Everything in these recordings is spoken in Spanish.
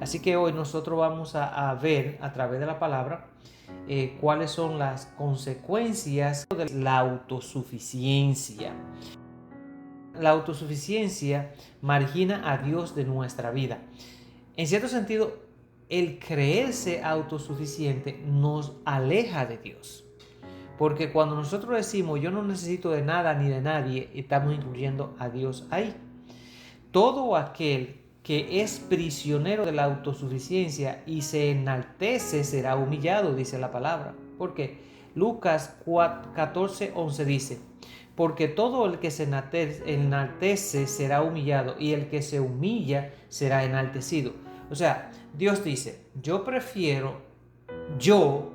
Así que hoy nosotros vamos a ver a través de la palabra cuáles son las consecuencias de la autosuficiencia. La autosuficiencia margina a Dios de nuestra vida. En cierto sentido, el creerse autosuficiente nos aleja de Dios. Porque cuando nosotros decimos yo no necesito de nada ni de nadie, estamos incluyendo a Dios ahí. Todo aquel que es prisionero de la autosuficiencia y se enaltece será humillado, dice la palabra. Porque Lucas 14:11 dice, porque todo el que se enaltece será humillado y el que se humilla será enaltecido. O sea, Dios dice, yo prefiero yo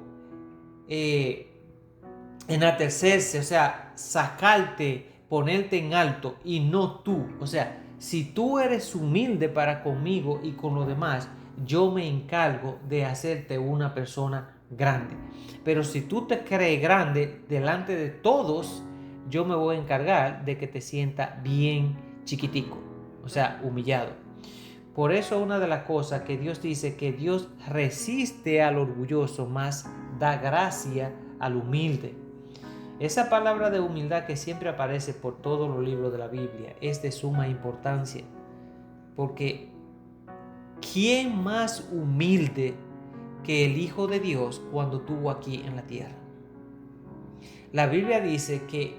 enaltecerse, o sea, sacarte, ponerte en alto y no tú. O sea, si tú eres humilde para conmigo y con los demás, yo me encargo de hacerte una persona grande. Pero si tú te crees grande delante de todos, yo me voy a encargar de que te sienta bien chiquitico, o sea, humillado. Por eso una de las cosas que Dios dice que Dios resiste al orgulloso, más da gracia al humilde. Esa palabra de humildad que siempre aparece por todos los libros de la Biblia es de suma importancia, porque ¿quién más humilde que el Hijo de Dios cuando estuvo aquí en la tierra? La Biblia dice que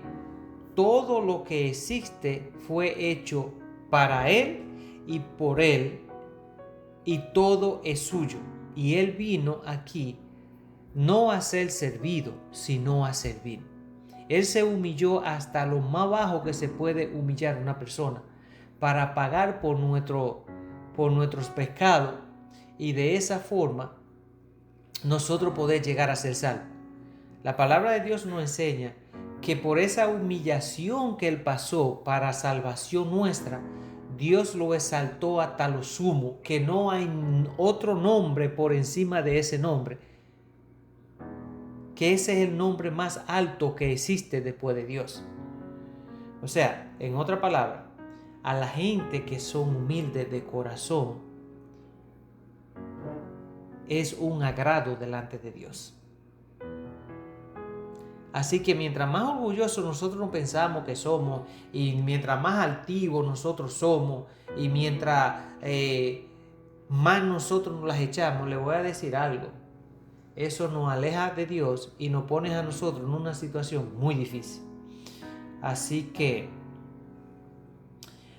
todo lo que existe fue hecho para Él y por Él, y todo es suyo. Y Él vino aquí no a ser servido, sino a servir. Él se humilló hasta lo más bajo que se puede humillar una persona para pagar por nuestros pecados y de esa forma nosotros poder llegar a ser salvos. La palabra de Dios nos enseña que por esa humillación que Él pasó para salvación nuestra, Dios lo exaltó hasta lo sumo, que no hay otro nombre por encima de ese nombre, que ese es el nombre más alto que existe después de Dios. O sea, en otra palabra, a la gente que son humildes de corazón es un agrado delante de Dios. Así que mientras más orgullosos nosotros nos pensamos que somos, y mientras más altivos nosotros somos, y mientras más nosotros nos las echamos, le voy a decir algo. Eso nos aleja de Dios y nos pone a nosotros en una situación muy difícil. Así que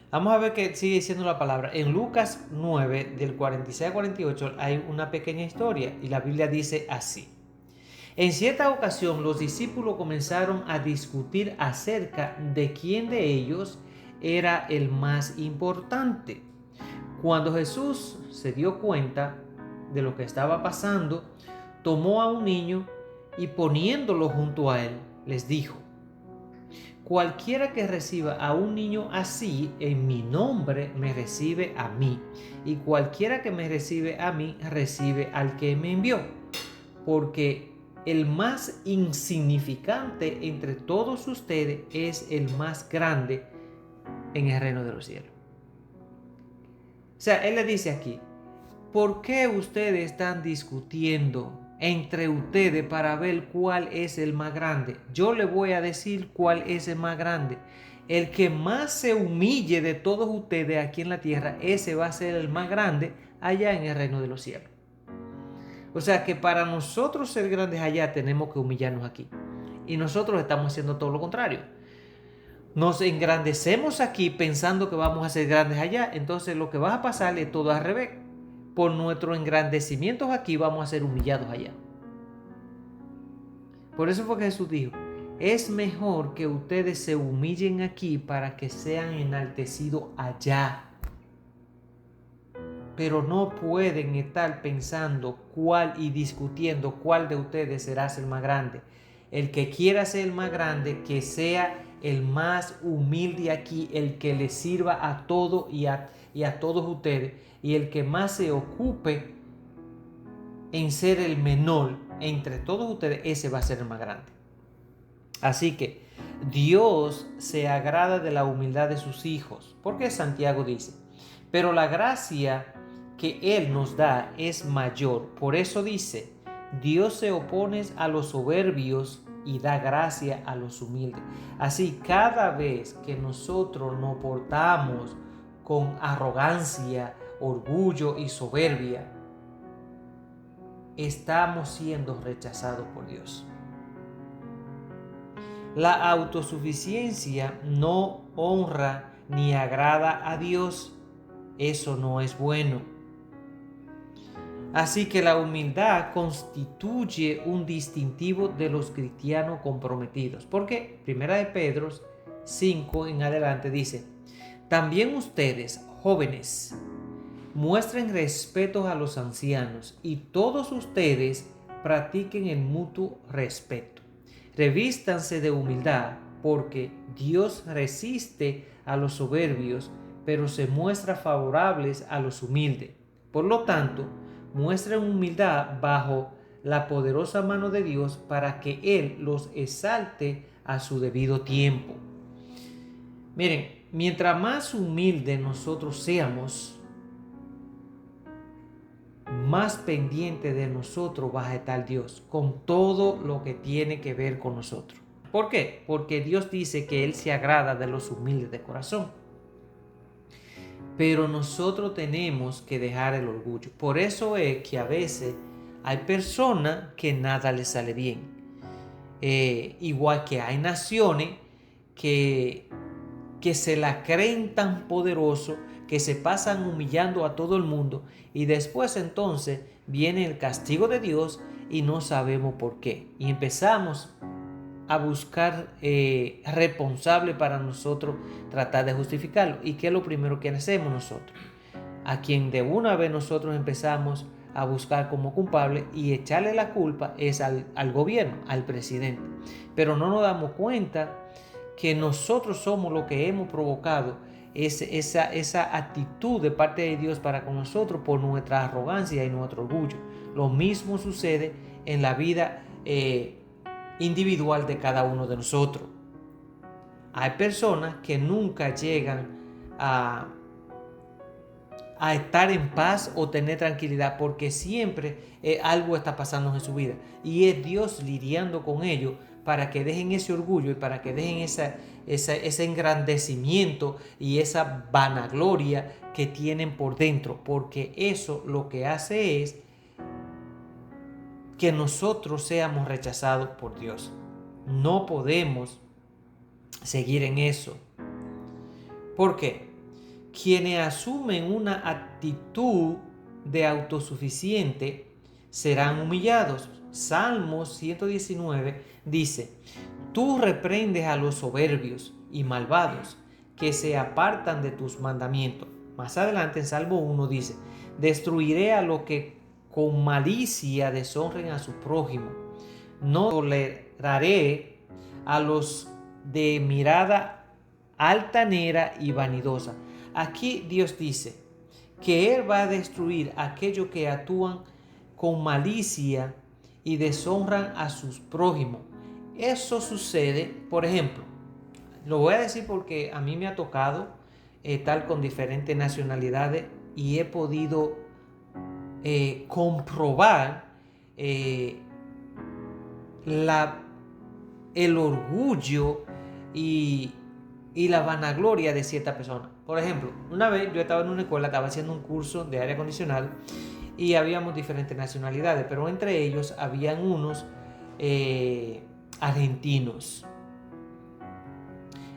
vamos a ver qué sigue diciendo la palabra. En Lucas 9, del 46 al 48, hay una pequeña historia y la Biblia dice así. En cierta ocasión, los discípulos comenzaron a discutir acerca de quién de ellos era el más importante. Cuando Jesús se dio cuenta de lo que estaba pasando, tomó a un niño y poniéndolo junto a él, les dijo: cualquiera que reciba a un niño así en mi nombre me recibe a mí, y cualquiera que me recibe a mí recibe al que me envió, porque el más insignificante entre todos ustedes es el más grande en el reino de los cielos. O sea, él le dice aquí, ¿por qué ustedes están discutiendo entre ustedes para ver cuál es el más grande? Yo le voy a decir cuál es el más grande. El que más se humille de todos ustedes aquí en la tierra, ese va a ser el más grande allá en el reino de los cielos. O sea que para nosotros ser grandes allá tenemos que humillarnos aquí. Y nosotros estamos haciendo todo lo contrario. Nos engrandecemos aquí pensando que vamos a ser grandes allá. Entonces lo que va a pasar es todo al revés. Por nuestro engrandecimiento aquí vamos a ser humillados allá. Por eso fue que Jesús dijo, es mejor que ustedes se humillen aquí para que sean enaltecidos allá. Pero no pueden estar pensando cuál y discutiendo cuál de ustedes será el más grande. El que quiera ser el más grande, que sea el más humilde aquí, el que le sirva a todo y a todos ustedes, y el que más se ocupe en ser el menor entre todos ustedes, ese va a ser el más grande. Así que Dios se agrada de la humildad de sus hijos, porque Santiago dice, pero la gracia que Él nos da es mayor. Por eso dice, Dios se opone a los soberbios y da gracia a los humildes. Así, cada vez que nosotros nos portamos con arrogancia, orgullo y soberbia, estamos siendo rechazados por Dios. La autosuficiencia no honra ni agrada a Dios. Eso no es bueno. Así que la humildad constituye un distintivo de los cristianos comprometidos. Porque Primera de Pedro 5 en adelante dice, también ustedes, jóvenes, muestren respeto a los ancianos y todos ustedes practiquen el mutuo respeto. Revístanse de humildad, porque Dios resiste a los soberbios, pero se muestra favorables a los humildes. Por lo tanto, muestren humildad bajo la poderosa mano de Dios para que Él los exalte a su debido tiempo. Miren, mientras más humildes nosotros seamos, más pendiente de nosotros va a estar Dios con todo lo que tiene que ver con nosotros. ¿Por qué? Porque Dios dice que Él se agrada de los humildes de corazón. Pero nosotros tenemos que dejar el orgullo. Por eso es que a veces hay personas que nada les sale bien. Igual que hay naciones que se la creen tan poderoso, que se pasan humillando a todo el mundo, y después entonces viene el castigo de Dios y no sabemos por qué. Y empezamos a buscar responsable para nosotros tratar de justificarlo. ¿Y qué es lo primero que hacemos nosotros? A quien de una vez nosotros empezamos a buscar como culpable y echarle la culpa es al gobierno, al presidente. Pero no nos damos cuenta que nosotros somos los que hemos provocado esa actitud de parte de Dios para con nosotros por nuestra arrogancia y nuestro orgullo. Lo mismo sucede en la vida individual de cada uno de nosotros. Hay personas que nunca llegan a estar en paz o tener tranquilidad porque siempre algo está pasando en su vida y es Dios lidiando con ellos para que dejen ese orgullo y para que dejen ese engrandecimiento y esa vanagloria que tienen por dentro, porque eso lo que hace es que nosotros seamos rechazados por Dios. No podemos seguir en eso. ¿Por qué? Quienes asumen una actitud de autosuficiente serán humillados. Salmos 119 dice, tú reprendes a los soberbios y malvados que se apartan de tus mandamientos. Más adelante en Salmo 1 dice, destruiré a los que con malicia deshonren a su prójimo. No toleraré a los de mirada altanera y vanidosa. Aquí Dios dice que Él va a destruir a aquellos que actúan con malicia y deshonran a sus prójimos. Eso sucede, por ejemplo, lo voy a decir porque a mí me ha tocado estar con diferentes nacionalidades y he podido comprobar el orgullo y la vanagloria de cierta persona. Por ejemplo, una vez yo estaba en una escuela, estaba haciendo un curso de aire acondicionado y habíamos diferentes nacionalidades, pero entre ellos habían unos argentinos.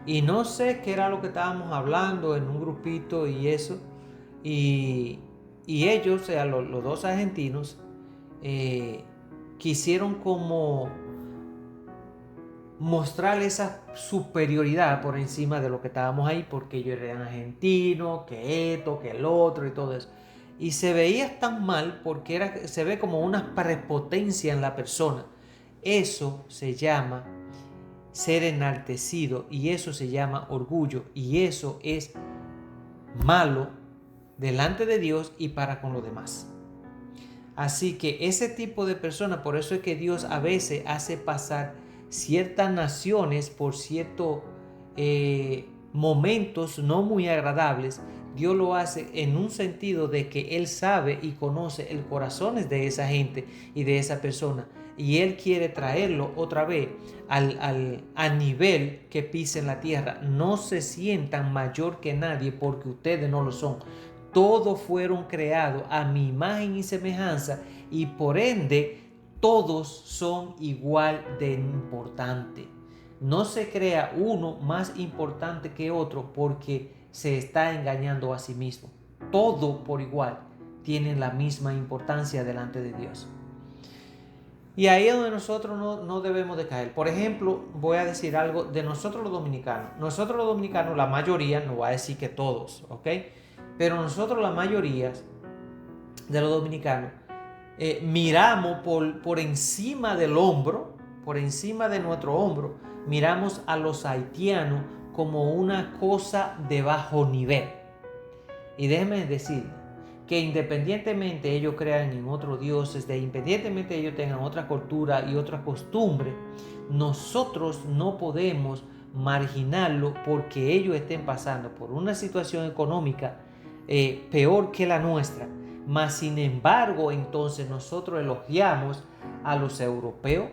Y no sé qué era lo que estábamos hablando en un grupito y eso. Y ellos, o sea, los dos argentinos, quisieron como mostrar esa superioridad por encima de lo que estábamos ahí, porque ellos eran argentinos, que esto, que el otro y todo eso. Y se veía tan mal porque se ve como una prepotencia en la persona. Eso se llama ser enaltecido y eso se llama orgullo y eso es malo delante de Dios y para con los demás. Así que ese tipo de personas, por eso es que Dios a veces hace pasar ciertas naciones por ciertos momentos no muy agradables Dios lo hace en un sentido de que Él sabe y conoce el corazón de esa gente y de esa persona. Y Él quiere traerlo otra vez a nivel que pisen la tierra. No se sientan mayor que nadie porque ustedes no lo son. Todos fueron creados a mi imagen y semejanza y por ende todos son igual de importantes. No se crea uno más importante que otro porque se está engañando a sí mismo. Todo por igual tienen la misma importancia delante de Dios. Y ahí es donde nosotros no debemos de caer. Por ejemplo, voy a decir algo de nosotros los dominicanos. Nosotros los dominicanos, la mayoría, no voy a decir que todos, ¿ok? Pero nosotros la mayoría de los dominicanos miramos por encima del hombro, por encima de nuestro hombro, miramos a los haitianos como una cosa de bajo nivel. Y déjenme decir que independientemente ellos crean en otros dioses, independientemente ellos tengan otra cultura y otra costumbre, nosotros no podemos marginarlo porque ellos estén pasando por una situación económica peor que la nuestra. Mas sin embargo, entonces nosotros elogiamos a los europeos,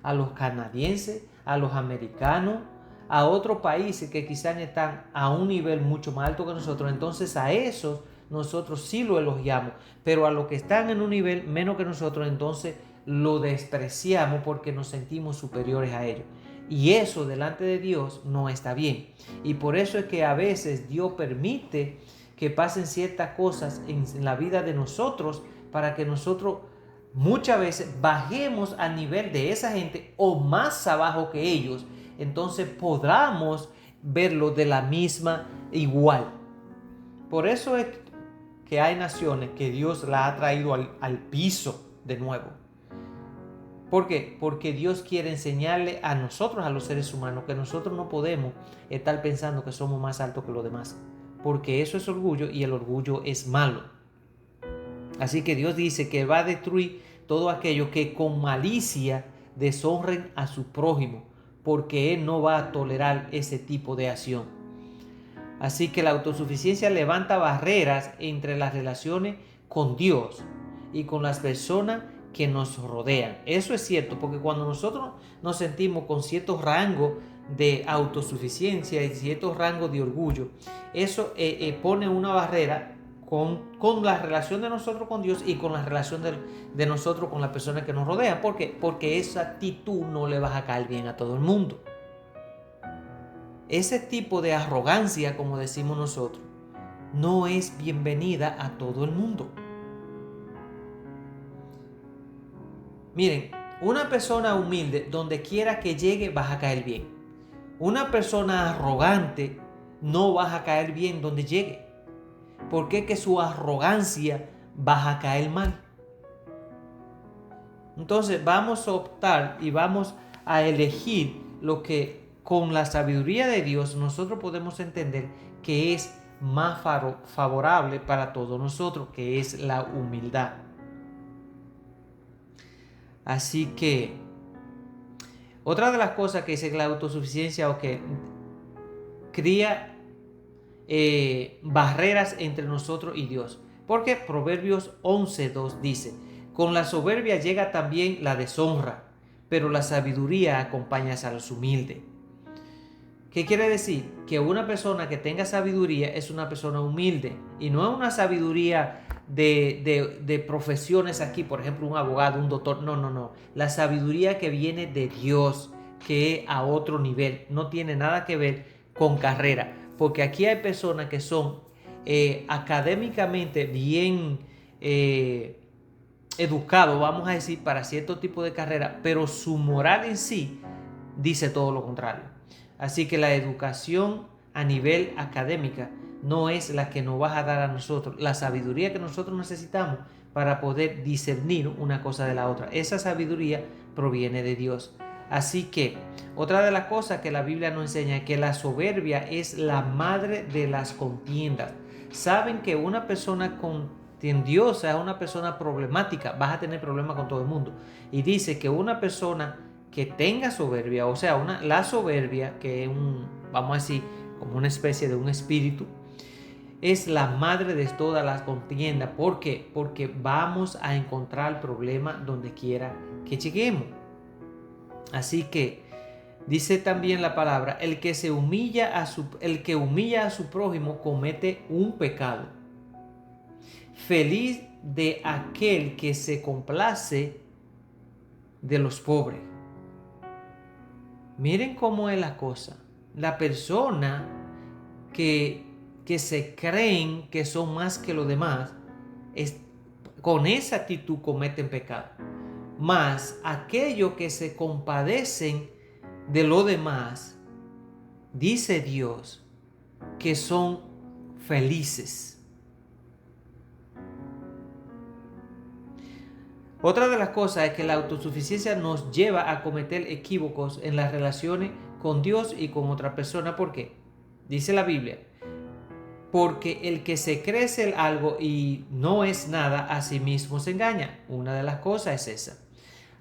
a los canadienses, a los americanos, a otros países que quizás están a un nivel mucho más alto que nosotros. Entonces a esos nosotros sí lo elogiamos, pero a los que están en un nivel menos que nosotros, entonces lo despreciamos porque nos sentimos superiores a ellos. Y eso delante de Dios no está bien. Y por eso es que a veces Dios permite que pasen ciertas cosas en la vida de nosotros para que nosotros muchas veces bajemos al nivel de esa gente o más abajo que ellos. Entonces podamos verlo de la misma igual. Por eso es que hay naciones que Dios la ha traído al piso de nuevo. ¿Por qué? Porque Dios quiere enseñarle a nosotros, a los seres humanos, que nosotros no podemos estar pensando que somos más altos que los demás. Porque eso es orgullo y el orgullo es malo. Así que Dios dice que va a destruir todo aquello que con malicia deshonren a su prójimo, porque Él no va a tolerar ese tipo de acción. Así que la autosuficiencia levanta barreras entre las relaciones con Dios y con las personas que nos rodean. Eso es cierto, porque cuando nosotros nos sentimos con cierto rango de autosuficiencia y cierto rango de orgullo, eso pone una barrera con la relación de nosotros con Dios y con la relación de nosotros con las personas que nos rodean. ¿Por qué? Porque esa actitud no le va a caer bien a todo el mundo. Ese tipo de arrogancia, como decimos nosotros, no es bienvenida a todo el mundo. Miren, una persona humilde, donde quiera que llegue, vas a caer bien. Una persona arrogante no vas a caer bien donde llegue. Porque que su arrogancia va a caer mal. Entonces vamos a optar y vamos a elegir lo que con la sabiduría de Dios nosotros podemos entender que es más favorable para todos nosotros, que es la humildad. Así que otra de las cosas que dice la autosuficiencia o que cría barreras entre nosotros y Dios. Porque Proverbios 11:2 dice: con la soberbia llega también la deshonra, pero la sabiduría acompaña a los humildes. ¿Qué quiere decir? Que una persona que tenga sabiduría es una persona humilde y no es una sabiduría de profesiones aquí, por ejemplo, un abogado, un doctor. No. La sabiduría que viene de Dios, que es a otro nivel, no tiene nada que ver con carrera. Porque aquí hay personas que son académicamente bien educados, vamos a decir, para cierto tipo de carrera, pero su moral en sí dice todo lo contrario. Así que la educación a nivel académica no es la que nos va a dar a nosotros la sabiduría que nosotros necesitamos para poder discernir una cosa de la otra. Esa sabiduría proviene de Dios. Así que otra de las cosas que la Biblia nos enseña es que la soberbia es la madre de las contiendas. Saben que una persona contendiosa es una persona problemática, vas a tener problemas con todo el mundo. Y dice que una persona que tenga soberbia, o sea, la soberbia, que es vamos a decir, como una especie de un espíritu, es la madre de todas las contiendas. ¿Por qué? Porque vamos a encontrar problemas donde quiera que lleguemos. Así que dice también la palabra, el que humilla a su prójimo comete un pecado. Feliz de aquel que se complace de los pobres. Miren cómo es la cosa. La persona que se creen que son más que los demás, con esa actitud cometen pecado. Mas aquellos que se compadecen de lo demás, dice Dios, que son felices. Otra de las cosas es que la autosuficiencia nos lleva a cometer equívocos en las relaciones con Dios y con otra persona. ¿Por qué? Dice la Biblia, porque el que se cree ser algo y no es nada, a sí mismo se engaña. Una de las cosas es esa.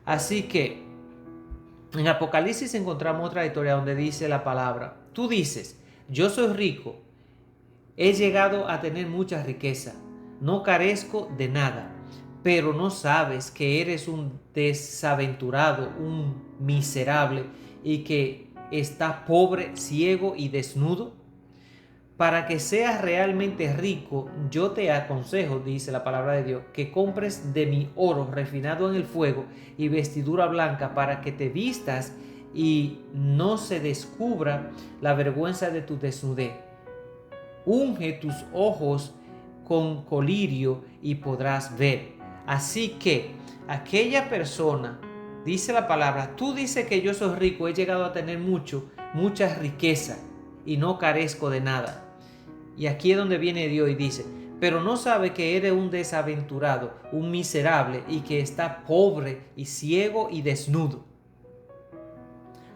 Así que en Apocalipsis encontramos otra historia donde dice la palabra, tú dices, yo soy rico, he llegado a tener mucha riqueza, no carezco de nada, pero no sabes que eres un desaventurado, un miserable y que estás pobre, ciego y desnudo. Para que seas realmente rico, yo te aconsejo, dice la palabra de Dios, que compres de mi oro refinado en el fuego y vestidura blanca para que te vistas y no se descubra la vergüenza de tu desnudez. Unge tus ojos con colirio y podrás ver. Así que aquella persona, dice la palabra, tú dices que yo soy rico, he llegado a tener mucha riqueza y no carezco de nada. Y aquí es donde viene Dios y dice, pero no sabe que eres un desaventurado, un miserable y que está pobre y ciego y desnudo.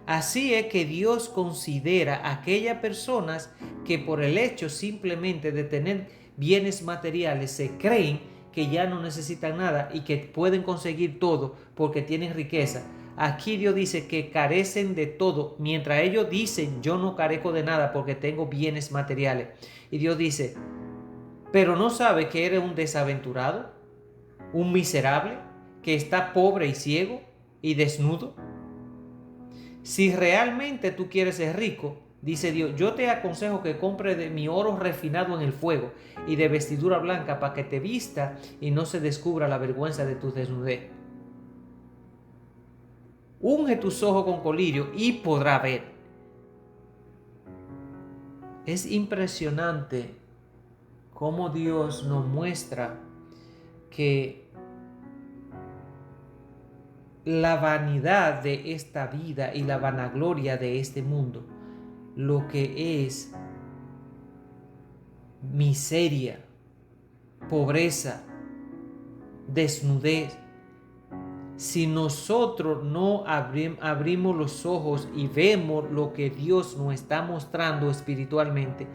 Así es que Dios considera a aquellas personas que por el hecho simplemente de tener bienes materiales se creen que ya no necesitan nada y que pueden conseguir todo porque tienen riqueza. Aquí Dios dice que carecen de todo, mientras ellos dicen yo no carezco de nada porque tengo bienes materiales. Y Dios dice, pero no sabe que eres un desaventurado, un miserable, que está pobre y ciego y desnudo. Si realmente tú quieres ser rico, dice Dios, yo te aconsejo que compres de mi oro refinado en el fuego y de vestidura blanca para que te vista y no se descubra la vergüenza de tu desnudez. Unge tus ojos con colirio y podrá ver. Es impresionante cómo Dios nos muestra que la vanidad de esta vida y la vanagloria de este mundo, lo que es miseria, pobreza, desnudez, si nosotros no abrimos los ojos y vemos lo que Dios nos está mostrando espiritualmente,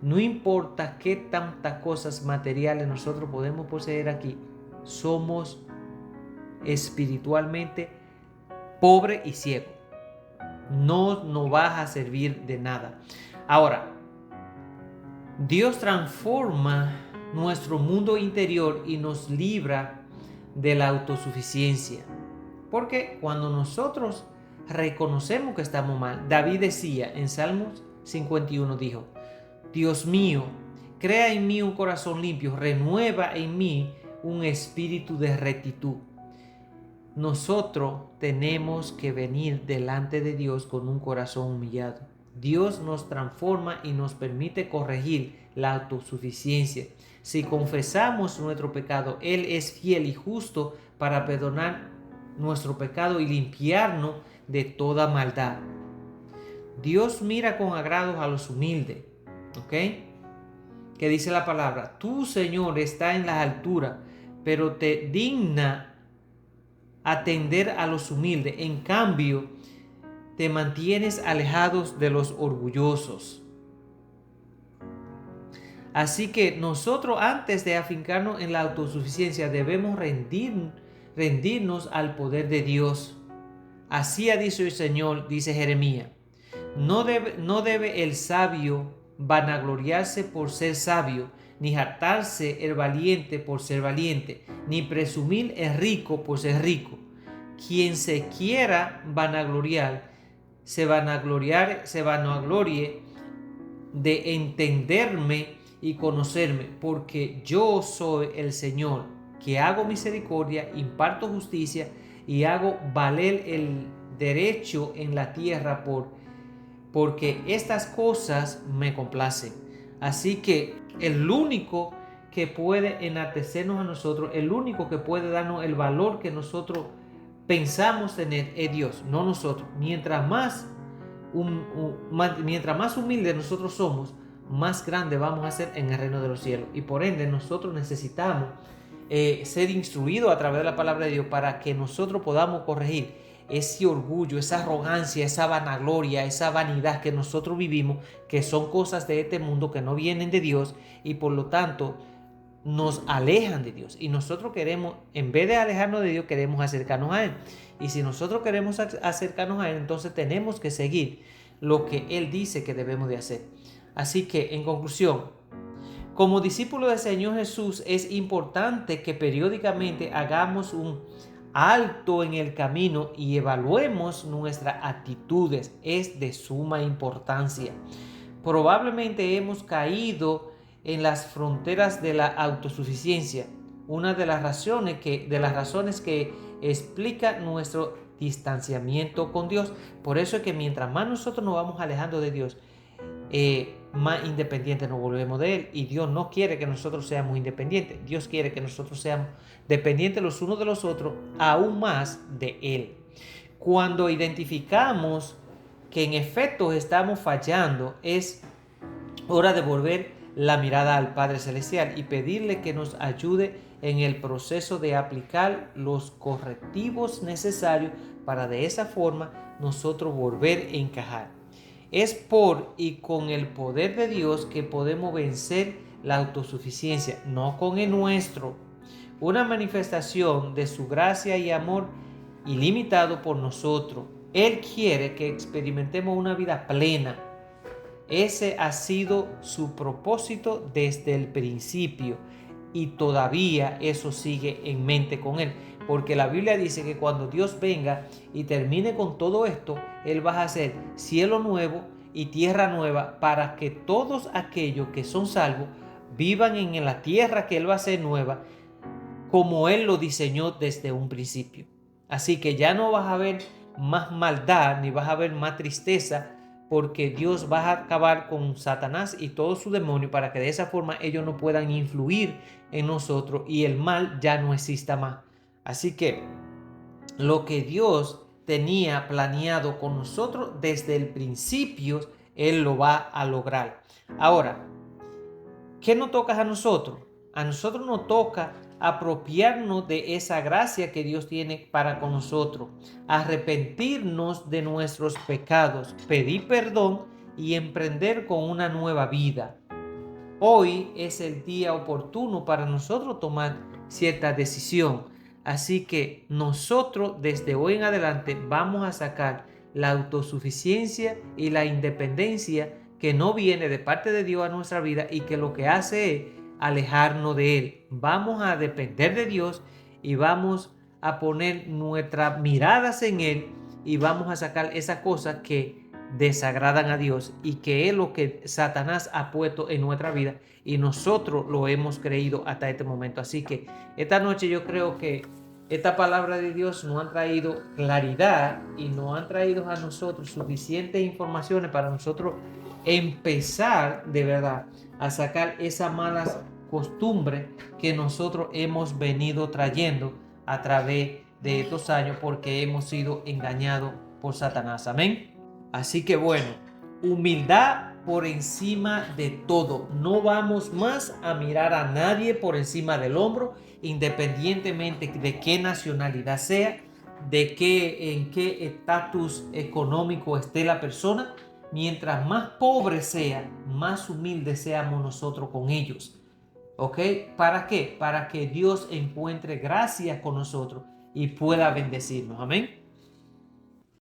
no importa qué tantas cosas materiales nosotros podemos poseer aquí, somos espiritualmente pobre y ciego. No nos va a servir de nada. Ahora, Dios transforma nuestro mundo interior y nos libra de la autosuficiencia. Porque cuando nosotros reconocemos que estamos mal, David decía en Salmos 51, dijo, Dios mío, crea en mí un corazón limpio, renueva en mí un espíritu de rectitud. Nosotros tenemos que venir delante de Dios con un corazón humillado. Dios nos transforma y nos permite corregir la autosuficiencia. Si confesamos nuestro pecado, Él es fiel y justo para perdonar nuestro pecado y limpiarnos de toda maldad. Dios mira con agrado a los humildes, ¿ok? Que dice la palabra, tú, Señor, estás en las alturas, pero te digna atender a los humildes. En cambio, te mantienes alejados de los orgullosos. Así que nosotros, antes de afincarnos en la autosuficiencia, debemos rendirnos al poder de Dios. Así ha dicho el Señor, dice Jeremías. No debe el sabio vanagloriarse por ser sabio, ni jactarse el valiente por ser valiente, ni presumir el rico por ser rico. Quien se quiera vanagloriar, se vanaglorie de entenderme y conocerme, porque yo soy el Señor, que hago misericordia, imparto justicia y hago valer el derecho en la tierra porque estas cosas me complacen. Así que el único que puede enaltecernos a nosotros, el único que puede darnos el valor que nosotros pensamos tener es Dios, no nosotros. Mientras más humildes nosotros somos, más grande vamos a ser en el reino de los cielos. Y por ende nosotros necesitamos ser instruidos a través de la palabra de Dios para que nosotros podamos corregir ese orgullo, esa arrogancia, esa vanagloria, esa vanidad que nosotros vivimos, que son cosas de este mundo que no vienen de Dios y por lo tanto nos alejan de Dios. Y nosotros queremos, en vez de alejarnos de Dios, queremos acercarnos a Él. Y si nosotros queremos acercarnos a Él, entonces tenemos que seguir lo que Él dice que debemos de hacer. Así que, en conclusión, como discípulos del Señor Jesús, es importante que periódicamente hagamos un alto en el camino y evaluemos nuestras actitudes. Es de suma importancia. Probablemente hemos caído en las fronteras de la autosuficiencia, una de las razones que explica nuestro distanciamiento con Dios. Por eso es que mientras más nosotros nos vamos alejando de Dios, más independientes nos volvemos de Él, y Dios no quiere que nosotros seamos independientes. Dios quiere que nosotros seamos dependientes los unos de los otros, aún más de Él. Cuando identificamos que en efecto estamos fallando, es hora de volver la mirada al Padre Celestial y pedirle que nos ayude en el proceso de aplicar los correctivos necesarios para de esa forma nosotros volver a encajar. Es por y con el poder de Dios que podemos vencer la autosuficiencia, no con el nuestro. Una manifestación de su gracia y amor ilimitado por nosotros. Él quiere que experimentemos una vida plena. Ese ha sido su propósito desde el principio y todavía eso sigue en mente con Él. Porque la Biblia dice que cuando Dios venga y termine con todo esto, Él va a hacer cielo nuevo y tierra nueva para que todos aquellos que son salvos vivan en la tierra que Él va a hacer nueva como Él lo diseñó desde un principio. Así que ya no vas a ver más maldad ni vas a ver más tristeza, porque Dios va a acabar con Satanás y todo su demonio para que de esa forma ellos no puedan influir en nosotros y el mal ya no exista más. Así que lo que Dios tenía planeado con nosotros desde el principio, Él lo va a lograr. Ahora, ¿qué nos toca a nosotros? A nosotros nos toca apropiarnos de esa gracia que Dios tiene para con nosotros, arrepentirnos de nuestros pecados, pedir perdón y emprender con una nueva vida. Hoy es el día oportuno para nosotros tomar cierta decisión. Así que nosotros desde hoy en adelante vamos a sacar la autosuficiencia y la independencia que no viene de parte de Dios a nuestra vida y que lo que hace es alejarnos de Él. Vamos a depender de Dios y vamos a poner nuestras miradas en Él y vamos a sacar esas cosas que desagradan a Dios y que es lo que Satanás ha puesto en nuestra vida y nosotros lo hemos creído hasta este momento. Así que esta noche yo creo que esta palabra de Dios nos ha traído claridad y nos ha traído a nosotros suficientes informaciones para nosotros empezar de verdad a sacar esas malas costumbres que nosotros hemos venido trayendo a través de estos años porque hemos sido engañados por Satanás. Amén. Así que bueno, humildad por encima de todo. No vamos más a mirar a nadie por encima del hombro, independientemente de qué nacionalidad sea, en qué estatus económico esté la persona. Mientras más pobre sea, más humilde seamos nosotros con ellos. ¿Ok? ¿Para qué? Para que Dios encuentre gracia con nosotros y pueda bendecirnos. Amén.